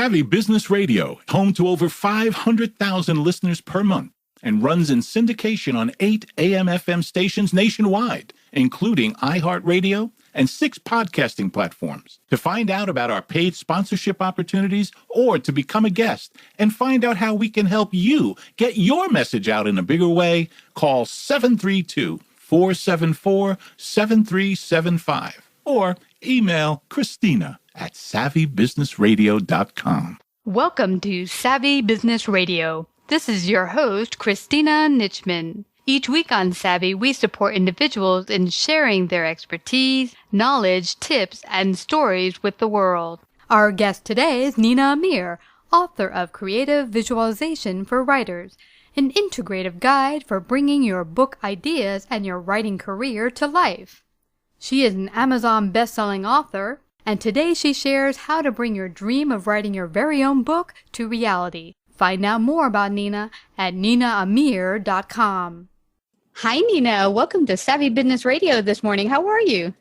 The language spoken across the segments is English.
Savvy Business Radio, home to over 500,000 listeners per month, and runs in syndication on 8 AM/FM stations nationwide, including iHeartRadio and 6 podcasting platforms. To find out about our paid sponsorship opportunities or to become a guest and find out how we can help you get your message out in a bigger way, call 732-474-7375 or email Christina at savvybusinessradio.com. Welcome to Savvy Business Radio. This is your host, Christina Nitschmann. Each week on Savvy, we support individuals in sharing their expertise, knowledge, tips, and stories with the world. Our guest today is Nina Amir, author of Creative Visualization for Writers, an integrative guide for bringing your book ideas and your writing career to life. She is an Amazon best-selling author, and today she shares how to bring your dream of writing your very own book to reality. Find out more about Nina at ninaamir.com. Hi, Nina. Welcome to Savvy Business Radio this morning. How are you?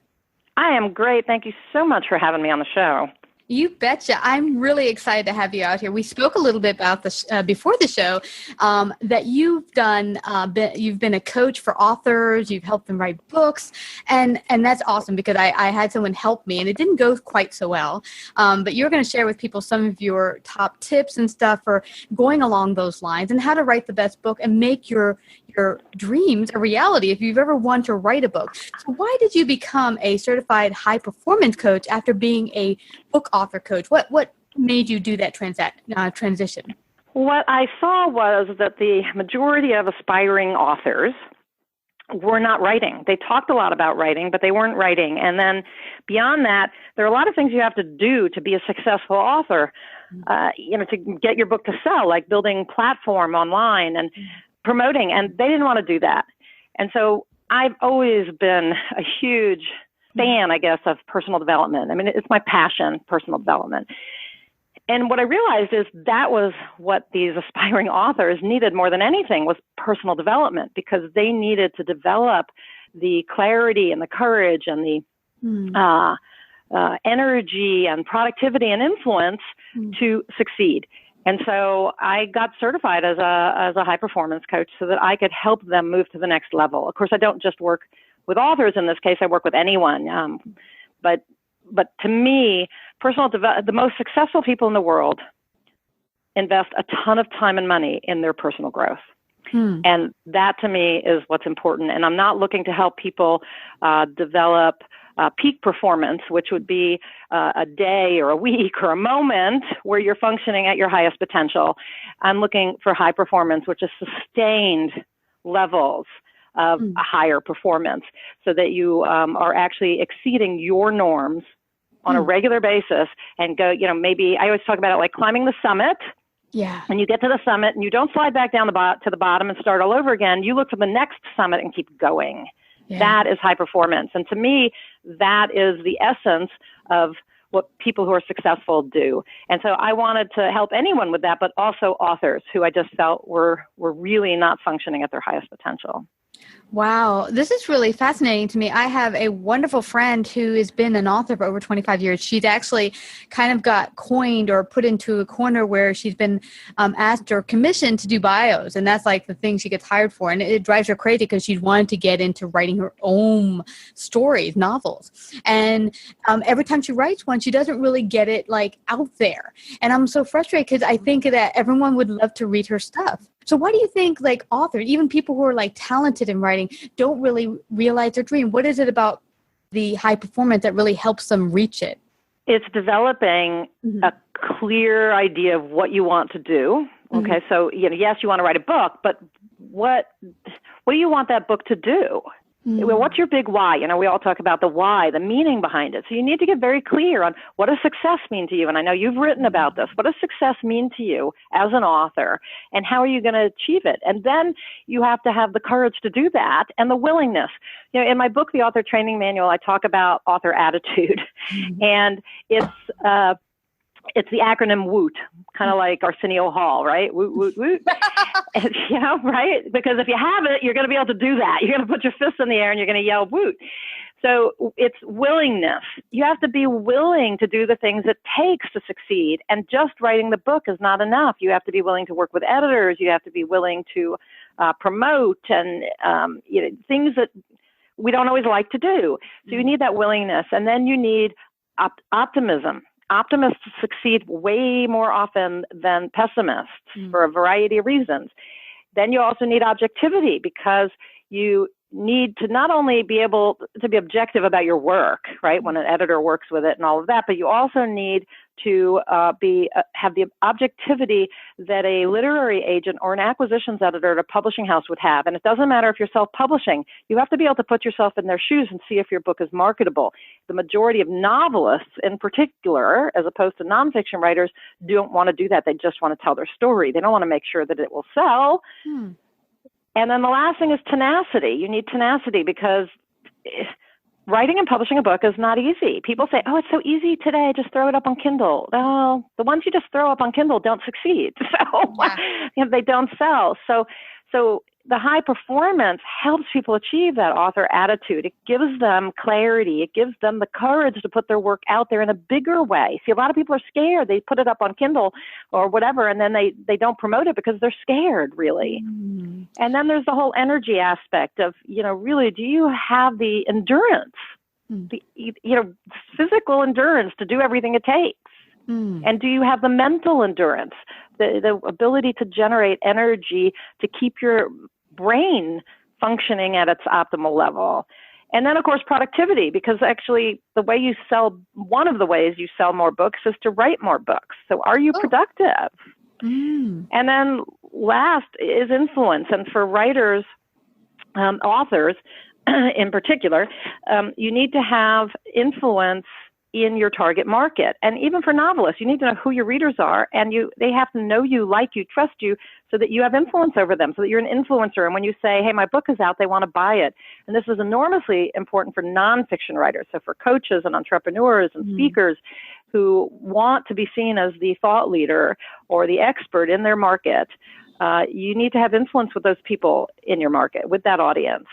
I am great. Thank you so much for having me on the show. You betcha. I'm really excited to have you out here. We spoke a little bit about this before the show, that you've done. You've been a coach for authors. You've helped them write books, and that's awesome because I had someone help me, and it didn't go quite so well. But you're going to share with people some of your top tips and stuff for going along those lines, and how to write the best book and make your dreams a reality if you've ever wanted to write a book. So why did you become a certified high performance coach after being a book author coach? What made you do that transition? What I saw was that the majority of aspiring authors were not writing. They talked a lot about writing, but they weren't writing. And then beyond that, there are a lot of things you have to do to be a successful author, to get your book to sell, like building platform online and promoting, and they didn't want to do that. And so I've always been a huge fan, I guess, of personal development. I mean, it's my passion, personal development. And what I realized is that was what these aspiring authors needed more than anything was personal development, because they needed to develop the clarity and the courage and the energy and productivity and influence to succeed. And so I got certified as a high performance coach so that I could help them move to the next level. Of course, I don't just work with authors in this case. I work with anyone. But to me, the most successful people in the world invest a ton of time and money in their personal growth. And that to me is what's important. And I'm not looking to help people develop peak performance, which would be a day or a week or a moment where you're functioning at your highest potential. I'm looking for high performance, which is sustained levels of a higher performance, so that you are actually exceeding your norms on a regular basis and go, maybe I always talk about it like climbing the summit. Yeah. And you get to the summit and you don't slide back down to the bottom and start all over again. You look for the next summit and keep going. Yeah. That is high performance. And to me, that is the essence of what people who are successful do. And so I wanted to help anyone with that, but also authors who I just felt were really not functioning at their highest potential. Wow. This is really fascinating to me. I have a wonderful friend who has been an author for over 25 years. She's actually kind of got coined or put into a corner where she's been asked or commissioned to do bios. And that's like the thing she gets hired for. And it drives her crazy because she's wanted to get into writing her own stories, novels. And every time she writes one, she doesn't really get it like out there. And I'm so frustrated because I think that everyone would love to read her stuff. So why do you think like authors, even people who are like talented in writing, don't really realize their dream? What is it about the high performance that really helps them reach it? It's developing a clear idea of what you want to do. Okay, so yes, you want to write a book, but what do you want that book to do? Well, what's your big why? We all talk about the why, the meaning behind it. So you need to get very clear on what does success mean to you? And I know you've written about this. What does success mean to you as an author? And how are you going to achieve it? And then you have to have the courage to do that and the willingness. In my book, The Author Training Manual, I talk about author attitude. And it's the acronym WOOT, kind of like Arsenio Hall, right? Woot, woot, woot. Right? Because if you have it, you're going to be able to do that. You're going to put your fists in the air and you're going to yell WOOT. So it's willingness. You have to be willing to do the things it takes to succeed. And just writing the book is not enough. You have to be willing to work with editors. You have to be willing to promote and things that we don't always like to do. So you need that willingness. And then you need optimism. Optimists succeed way more often than pessimists for a variety of reasons. Then you also need objectivity, because you need to not only be able to be objective about your work, right, when an editor works with it and all of that, but you also need to have the objectivity that a literary agent or an acquisitions editor at a publishing house would have. And it doesn't matter if you're self-publishing. You have to be able to put yourself in their shoes and see if your book is marketable. The majority of novelists in particular, as opposed to nonfiction writers, don't want to do that. They just want to tell their story. They don't want to make sure that it will sell. And then the last thing is tenacity. You need tenacity, because writing and publishing a book is not easy. People say, oh, it's so easy today, just throw it up on Kindle. Well, the ones you just throw up on Kindle don't succeed. So they don't sell. So the high performance helps people achieve that author attitude. It gives them clarity. It gives them the courage to put their work out there in a bigger way. See, a lot of people are scared. They put it up on Kindle or whatever, and then they don't promote it because they're scared, really. And then there's the whole energy aspect of, really, do you have the endurance, the physical endurance to do everything it takes? And do you have the mental endurance, the ability to generate energy to keep your brain functioning at its optimal level? And then, of course, productivity, because actually one of the ways you sell more books is to write more books. So are you productive? And then last is influence. And for writers, authors in particular, you need to have influence in your target market. And even for novelists, you need to know who your readers are, and they have to know you, like you, trust you, so that you have influence over them, so that you're an influencer. And when you say, hey, my book is out, they want to buy it. And this is enormously important for nonfiction writers. So for coaches and entrepreneurs and speakers who want to be seen as the thought leader or the expert in their market, you need to have influence with those people in your market, with that audience.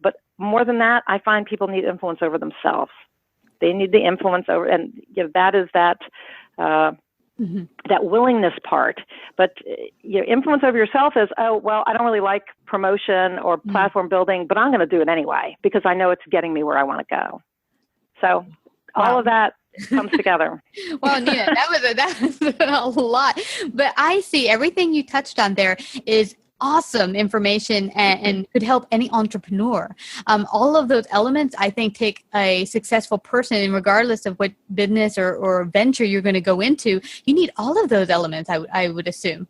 But more than that, I find people need influence over themselves. They need the influence over, and that is that willingness part. But influence over yourself is, oh, well, I don't really like promotion or platform building, but I'm going to do it anyway because I know it's getting me where I want to go. So all of that comes together. Well, Nina, that was a lot. But I see everything you touched on there is awesome information and could help any entrepreneur. All of those elements, I think, take a successful person, and regardless of what business or venture you're going to go into, you need all of those elements, I would assume.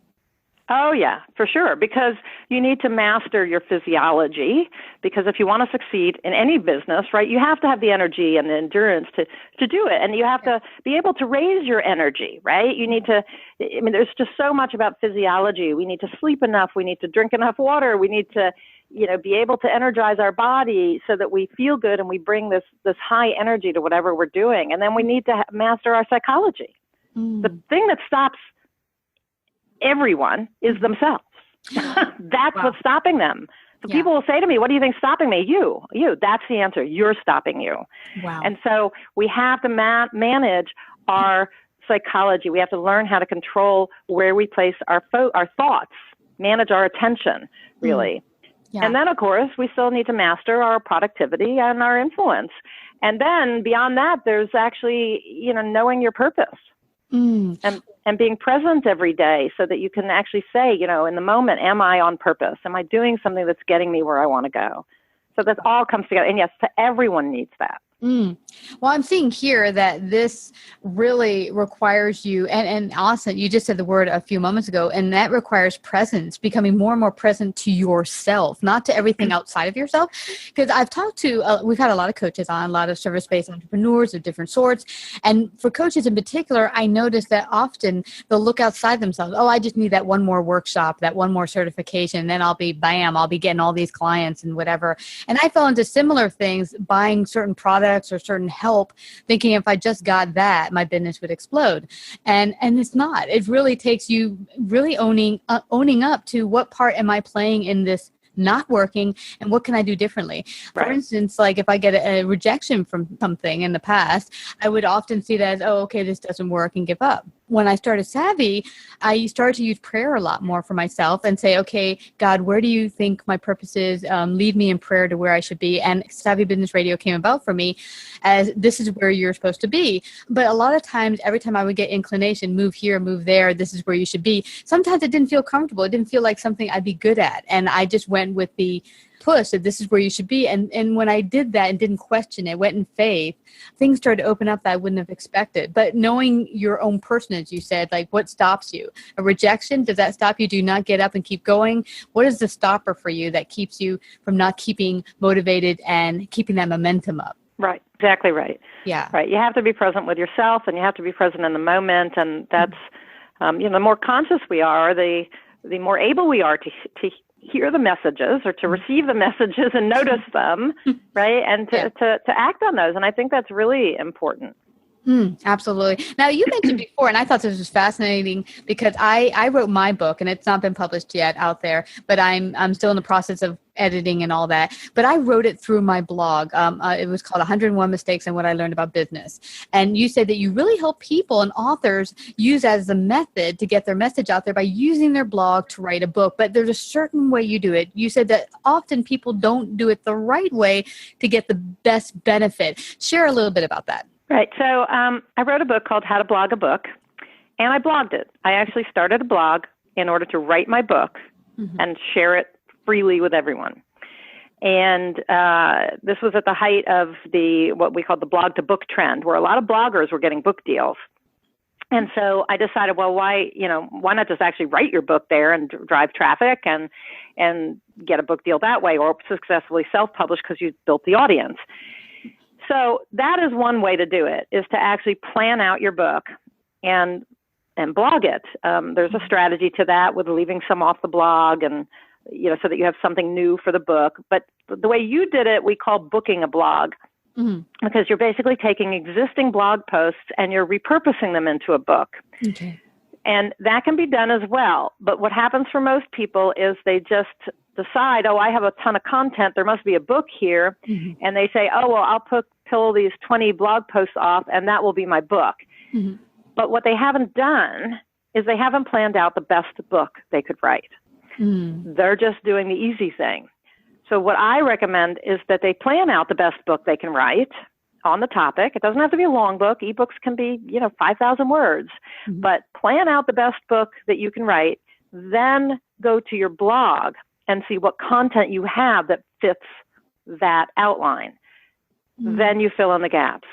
Oh, yeah, for sure, because you need to master your physiology, because if you want to succeed in any business, right, you have to have the energy and the endurance to do it, and you have to be able to raise your energy, right? You need to, there's just so much about physiology. We need to sleep enough. We need to drink enough water. We need to, be able to energize our body so that we feel good and we bring this high energy to whatever we're doing. And then we need to master our psychology. The thing that stops everyone is themselves. That's what's stopping them. So people will say to me, what do you think's stopping me? You, that's the answer. You're stopping you. Wow. And so we have to manage our psychology. We have to learn how to control where we place our thoughts, manage our attention, really. Yeah. And then, of course, we still need to master our productivity and our influence. And then beyond that, there's actually, knowing your purpose. And being present every day so that you can actually say, in the moment, am I on purpose? Am I doing something that's getting me where I want to go? So that all comes together. And yes, everyone needs that. Well, I'm seeing here that this really requires you, and Austin, you just said the word a few moments ago, and that requires presence, becoming more and more present to yourself, not to everything outside of yourself. Because I've talked to, we've had a lot of coaches on, a lot of service-based entrepreneurs of different sorts. And for coaches in particular, I notice that often they'll look outside themselves. Oh, I just need that one more workshop, that one more certification. Then I'll be getting all these clients and whatever. And I fell into similar things, buying certain products or certain help, thinking if I just got that, my business would explode. And it's not. It really takes you really owning up to what part am I playing in this not working, and what can I do differently? Right. For instance, like if I get a rejection from something in the past, I would often see that as, oh, okay, this doesn't work, and give up. When I started Savvy, I started to use prayer a lot more for myself and say, okay, God, where do you think my purpose is? Lead me in prayer to where I should be. And Savvy Business Radio came about for me as this is where you're supposed to be. But a lot of times, every time I would get inclination, move here, move there, this is where you should be. Sometimes it didn't feel comfortable. It didn't feel like something I'd be good at. And I just went with the push that this is where you should be. And when I did that and didn't question it, went in faith, things started to open up that I wouldn't have expected. But knowing your own person, as you said, like what stops you? A rejection, does that stop you? Do you not get up and keep going? What is the stopper for you that keeps you from not keeping motivated and keeping that momentum up? Right. Exactly right. Yeah. Right. You have to be present with yourself, and you have to be present in the moment. And that's, the more conscious we are, the more able we are to hear the messages or to receive the messages and notice them, right? And to act on those. And I think that's really important. Absolutely. Now, you mentioned before, and I thought this was fascinating because I wrote my book, and it's not been published yet out there, but I'm still in the process of editing and all that. But I wrote it through my blog. It was called 101 Mistakes and What I Learned About Business. And you said that you really help people and authors use as a method to get their message out there by using their blog to write a book. But there's a certain way you do it. You said that often people don't do it the right way to get the best benefit. Share a little bit about that. Right. So I wrote a book called How to Blog a Book, and I blogged it. I actually started a blog in order to write my book and share it freely with everyone. And this was at the height of what we called the blog to book trend, where a lot of bloggers were getting book deals. And so I decided, well, why not just actually write your book there and drive traffic and get a book deal that way, or successfully self-publish because you built the audience. So that is one way to do it, is to actually plan out your book and blog it. There's a strategy to that with leaving some off the blog and, so that you have something new for the book. But the way you did it, we call booking a blog, because you're basically taking existing blog posts and you're repurposing them into a book. Okay. And that can be done as well. But what happens for most people is they just decide, oh, I have a ton of content, there must be a book here. And they say, oh, well, I'll pull these 20 blog posts off and that will be my book. But what they haven't done is they haven't planned out the best book they could write. They're just doing the easy thing. So what I recommend is that they plan out the best book they can write on the topic. It doesn't have to be a long book. Ebooks can be, 5,000 words, but plan out the best book that you can write, then go to your blog and see what content you have that fits that outline. Then you fill in the gaps.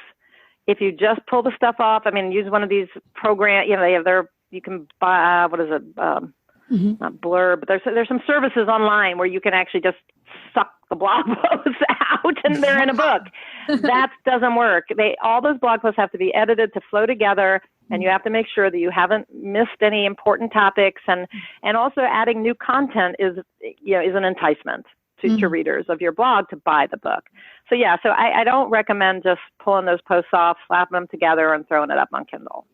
If you just pull the stuff off, use one of these programs, they have you can buy, not Blur, but there's some services online where you can actually just suck the blog posts out and they're in a book. That doesn't work. All those blog posts have to be edited to flow together, and you have to make sure that you haven't missed any important topics. And also adding new content is an enticement to readers of your blog to buy the book. So I don't recommend just pulling those posts off, slapping them together, and throwing it up on Kindle.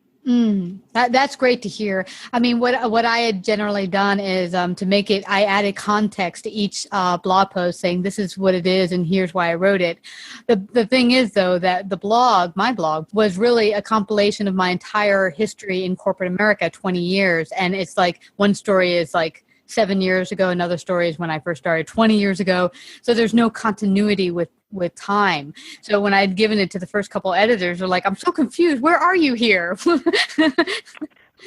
That's great to hear. What I had generally done is to make it, I added context to each blog post saying this is what it is and here's why I wrote it. The thing is, though, that my blog, was really a compilation of my entire history in corporate America, 20 years. And it's like one story is like 7 years ago, another story is when I first started 20 years ago. So there's no continuity with time. So when I'd given it to the first couple editors, they're like, I'm so confused. Where are you here?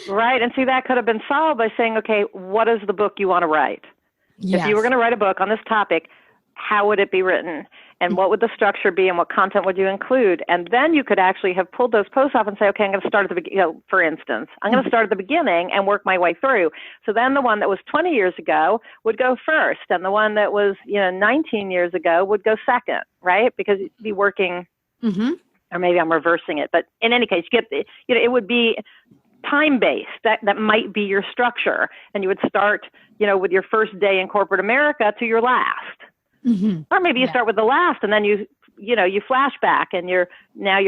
Right. And see, that could have been solved by saying, okay, what is the book you want to write? Yes. If you were going to write a book on this topic, how would it be written? And what would the structure be, and what content would you include? And then you could actually have pulled those posts off and say, okay, I'm going to start at the beginning, for instance. I'm going to start at the beginning and work my way through. So then the one that was 20 years ago would go first, and the one that was 19 years ago would go second, right? Because you'd be working, or maybe I'm reversing it. But in any case, it would be time-based. That might be your structure. And you would start, with your first day in corporate America to your last. Or maybe you start with the last, and then you flash back, and you're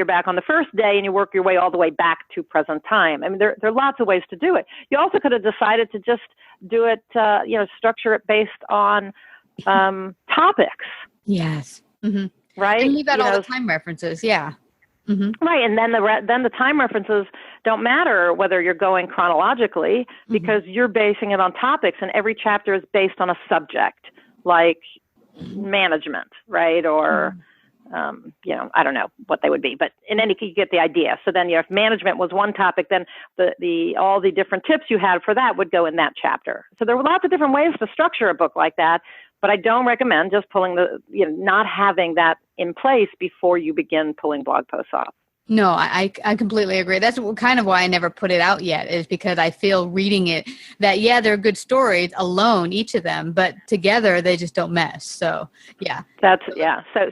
back on the first day, and you work your way all the way back to present time. There are lots of ways to do it. You also could have decided to just do it, structure it based on topics. Yes. Mm-hmm. Right. And leave out all the time references. Yeah. Mm-hmm. Right. And then the time references don't matter whether you're going chronologically, because you're basing it on topics, and every chapter is based on a subject, like management, right? Or, I don't know what they would be, but in any case, you get the idea. So then, if management was one topic, then all the different tips you had for that would go in that chapter. So there were lots of different ways to structure a book like that, but I don't recommend just pulling not having that in place before you begin pulling blog posts off. No, I completely agree. That's kind of why I never put it out yet, is because I feel reading it that, they're good stories alone, each of them, but together they just don't mesh. So, yeah. So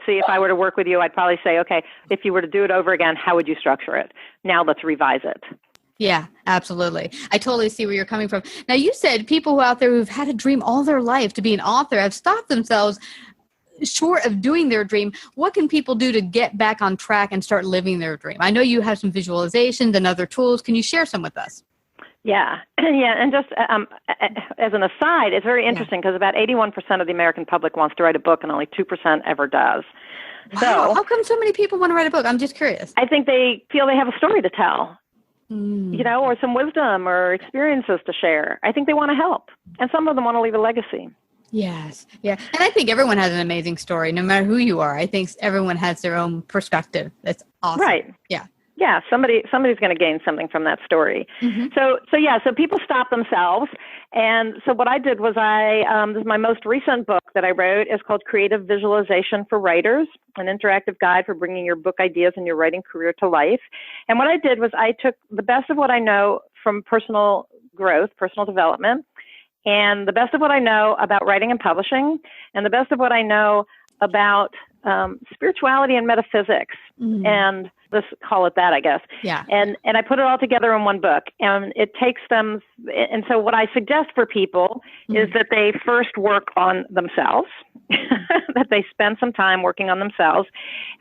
see, if I were to work with you, I'd probably say, okay, if you were to do it over again, how would you structure it? Now let's revise it. Yeah, absolutely. I totally see where you're coming from. Now, you said people who out there who've had a dream all their life to be an author have stopped themselves short of doing their dream. What can people do to get back on track and start living their dream? I know you have some visualizations and other tools. Can you share some with us? Yeah. And just as an aside, it's very interesting because about 81% of the American public wants to write a book and only 2% ever does. Wow. So, how come so many people want to write a book? I'm just curious. I think they feel they have a story to tell. Or some wisdom or experiences to share. I think they want to help. And some of them want to leave a legacy. Yes. Yeah. And I think everyone has an amazing story, no matter who you are. I think everyone has their own perspective. That's awesome. Right. Yeah. Yeah. Somebody's going to gain something from that story. Mm-hmm. So people stop themselves. And so what I did was this is my most recent book that I wrote is called Creative Visualization for Writers, an interactive guide for bringing your book ideas and your writing career to life. And what I did was I took the best of what I know from personal growth, personal development, and the best of what I know about writing and publishing, and the best of what I know about spirituality and metaphysics, and let's call it that, I guess. Yeah. And I put it all together in one book, and it takes them. And so what I suggest for people is that they first work on themselves, that they spend some time working on themselves,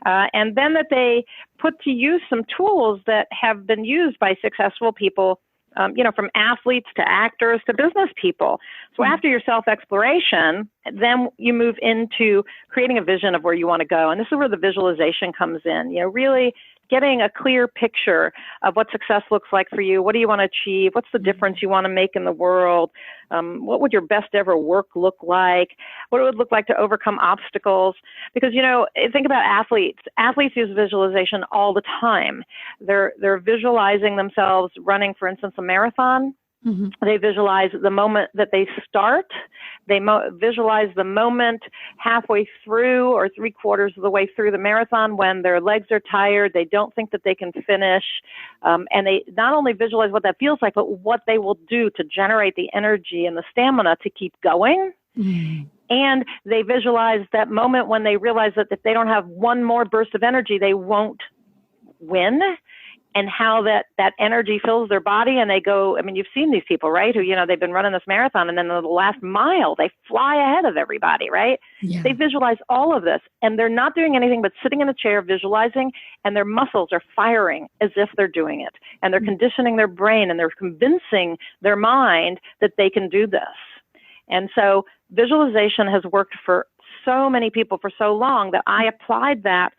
and then that they put to use some tools that have been used by successful people, from athletes to actors to business people. So after your self-exploration, then you move into creating a vision of where you want to go. And this is where the visualization comes in, really getting a clear picture of what success looks like for you. What do you want to achieve? What's the difference you want to make in the world? What would your best ever work look like? What it would look like to overcome obstacles? Because, think about athletes. Athletes use visualization all the time. They're visualizing themselves running, for instance, a marathon. Mm-hmm. They visualize the moment that they start. They visualize the moment halfway through or 3/4 of the way through the marathon when their legs are tired. They don't think that they can finish. And they not only visualize what that feels like, but what they will do to generate the energy and the stamina to keep going. Mm-hmm. And they visualize that moment when they realize that if they don't have one more burst of energy, they won't win. And how that energy fills their body, and they go, you've seen these people, right? Who, they've been running this marathon, and then in the last mile, they fly ahead of everybody, right? Yeah. They visualize all of this, and they're not doing anything but sitting in a chair visualizing, and their muscles are firing as if they're doing it. And they're conditioning their brain, and they're convincing their mind that they can do this. And so visualization has worked for so many people for so long that I applied that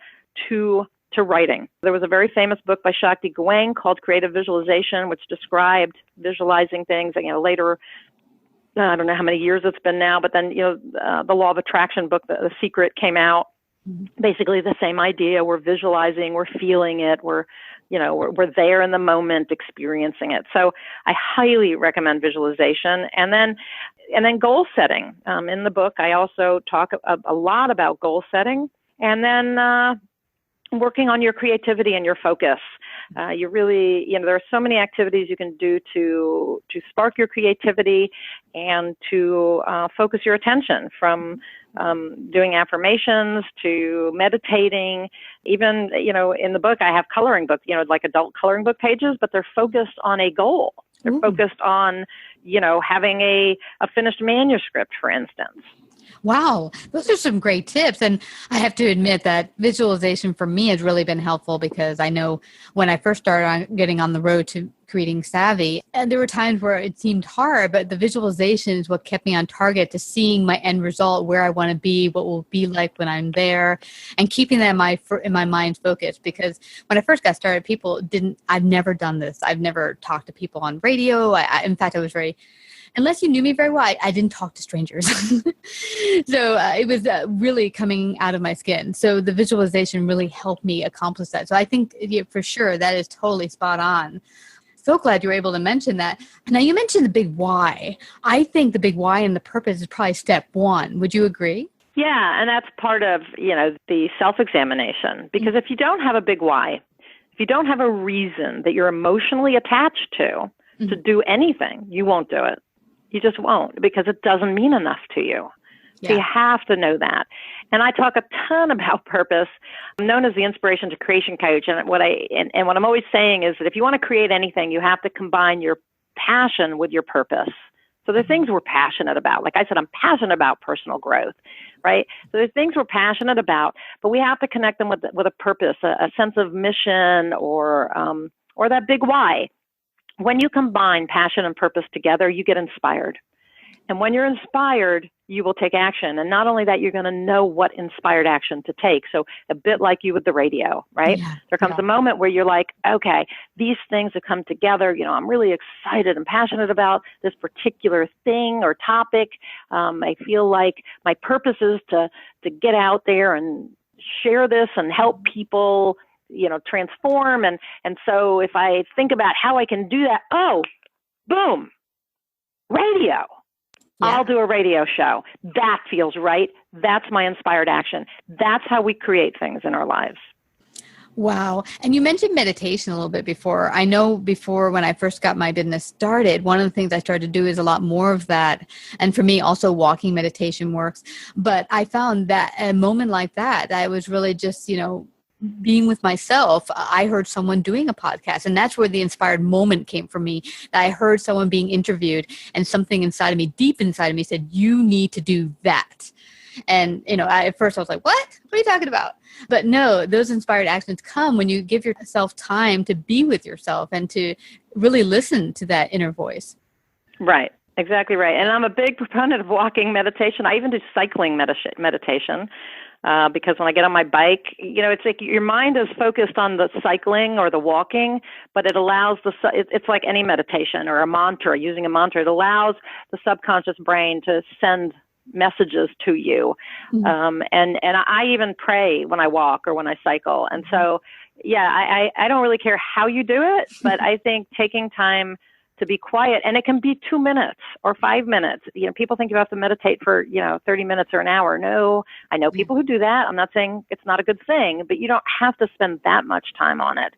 to writing. There was a very famous book by Shakti Gawain called Creative Visualization, which described visualizing things. Later, I don't know how many years it's been now, but then, the Law of Attraction book, The Secret, came out. Basically the same idea. We're visualizing, we're feeling it, we're there in the moment experiencing it. So I highly recommend visualization. And then goal setting. In the book, I also talk a lot about goal setting. And then, working on your creativity and your focus. You really, there are so many activities you can do to spark your creativity and to focus your attention, from doing affirmations to meditating. Even, in the book, I have coloring books, like adult coloring book pages, but they're focused on a goal. They're focused on, having a finished manuscript, for instance. Wow, those are some great tips. And I have to admit that visualization for me has really been helpful, because I know when I first started getting on the road to creating Savvy. And there were times where it seemed hard, but the visualization is what kept me on target to seeing my end result, where I want to be, what will be like when I'm there, and keeping that in my mind focused. Because when I first got started, I've never done this. I've never talked to people on radio. In fact, I was unless you knew me very well, I didn't talk to strangers. So it was really coming out of my skin. So the visualization really helped me accomplish that. So I think for sure that is totally spot on. So glad you were able to mention that. Now you mentioned the big why. I think the big why and the purpose is probably step one. Would you agree? Yeah, and that's part of, the self-examination. Because if you don't have a big why, if you don't have a reason that you're emotionally attached to do anything, you won't do it. You just won't, because it doesn't mean enough to you. Yeah. So you have to know that. And I talk a ton about purpose. I'm known as the inspiration to creation coach. And what I'm always saying is that if you want to create anything, you have to combine your passion with your purpose. So there are things we're passionate about. Like I said, I'm passionate about personal growth, right? So there's things we're passionate about, but we have to connect them with a purpose, a sense of mission, or that big why. When you combine passion and purpose together, you get inspired. And when you're inspired, you will take action. And not only that, you're going to know what inspired action to take. So a bit like you with the radio, right? Yeah, there comes a moment where you're like, okay, these things have come together. I'm really excited and passionate about this particular thing or topic. I feel like my purpose is to get out there and share this and help people transform. And so if I think about how I can do that, boom, radio. Yeah. I'll do a radio show. That feels right. That's my inspired action. That's how we create things in our lives. Wow. And you mentioned meditation a little bit before. I know before, when I first got my business started, one of the things I started to do is a lot more of that. And for me, also walking meditation works. But I found that a moment like that, I was really just, being with myself. I heard someone doing a podcast, and that's where the inspired moment came for me. That I heard someone being interviewed, and something inside of me, deep inside of me, said, you need to do that. And, at first I was like, what are you talking about? But no, those inspired actions come when you give yourself time to be with yourself and to really listen to that inner voice. Right. Exactly right. And I'm a big proponent of walking meditation. I even do cycling meditation. Because when I get on my bike, it's like your mind is focused on the cycling or the walking, but it allows it's like any meditation or a mantra, using a mantra. It allows the subconscious brain to send messages to you. Mm-hmm. And I even pray when I walk or when I cycle. And so, yeah, I don't really care how you do it, but I think taking time to be quiet, and it can be 2 minutes or 5 minutes. People think you have to meditate for, 30 minutes or an hour. No, I know people who do that. I'm not saying it's not a good thing, but you don't have to spend that much time on it.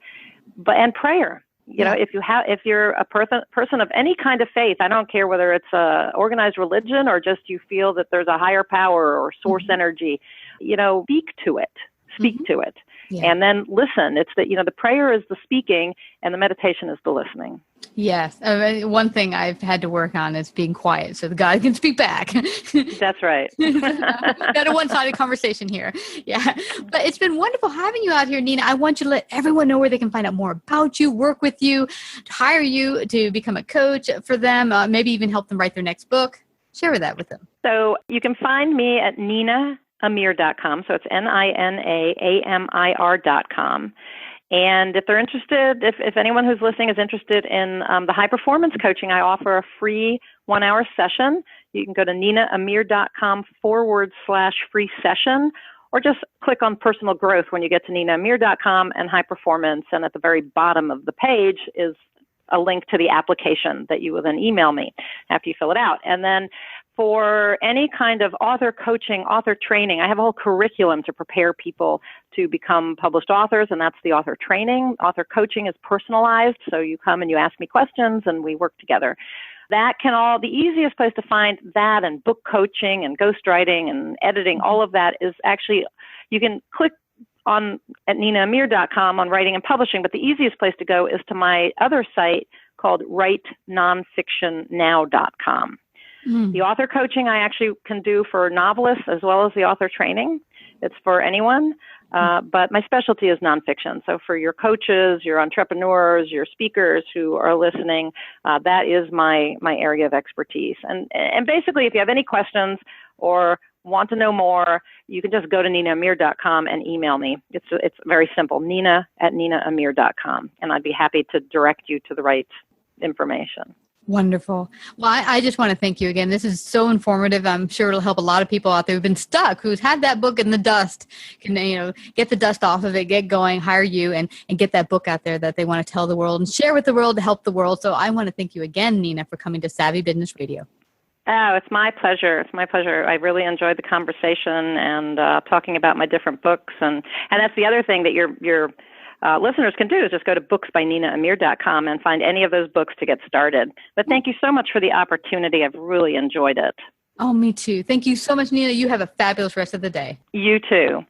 And prayer, if you're a person of any kind of faith, I don't care whether it's a organized religion or just you feel that there's a higher power or source energy, speak to it. Yeah. And then listen. It's the prayer is the speaking and the meditation is the listening. Yes. One thing I've had to work on is being quiet so the God can speak back. That's right. Not a one-sided conversation here. Yeah. But it's been wonderful having you out here, Nina. I want you to let everyone know where they can find out more about you, work with you, hire you to become a coach for them, maybe even help them write their next book. Share that with them. So you can find me at NinaAmir.com. So it's NinaAmir.com. And if they're interested, if anyone who's listening is interested in the high performance coaching, I offer a free 1-hour session. You can go to NinaAmir.com/free session, or just click on personal growth when you get to NinaAmir.com and high performance. And at the very bottom of the page is a link to the application that you will then email me after you fill it out. And then for any kind of author coaching, author training, I have a whole curriculum to prepare people to become published authors, and that's the author training. Author coaching is personalized, so you come and you ask me questions and we work together. The easiest place to find that and book coaching and ghostwriting and editing, all of that is actually, you can click on at NinaAmir.com on writing and publishing, but the easiest place to go is to my other site called WriteNonfictionNow.com. The author coaching I actually can do for novelists as well as the author training. It's for anyone. But my specialty is nonfiction. So for your coaches, your entrepreneurs, your speakers who are listening, that is my area of expertise. And basically, if you have any questions or want to know more, you can just go to ninaamir.com and email me. It's very simple, nina@ninaamir.com, and I'd be happy to direct you to the right information. Wonderful. Well, I just want to thank you again. This is so informative. I'm sure it'll help a lot of people out there who've been stuck, who's had that book in the dust, can, get the dust off of it, get going, hire you, and get that book out there that they want to tell the world and share with the world to help the world. So I want to thank you again, Nina, for coming to Savvy Business Radio. Oh, it's my pleasure. It's my pleasure. I really enjoyed the conversation and talking about my different books. And that's the other thing that your listeners can do is just go to booksbyninaamir.com and find any of those books to get started. But thank you so much for the opportunity. I've really enjoyed it. Oh, me too. Thank you so much, Nina. You have a fabulous rest of the day. You too.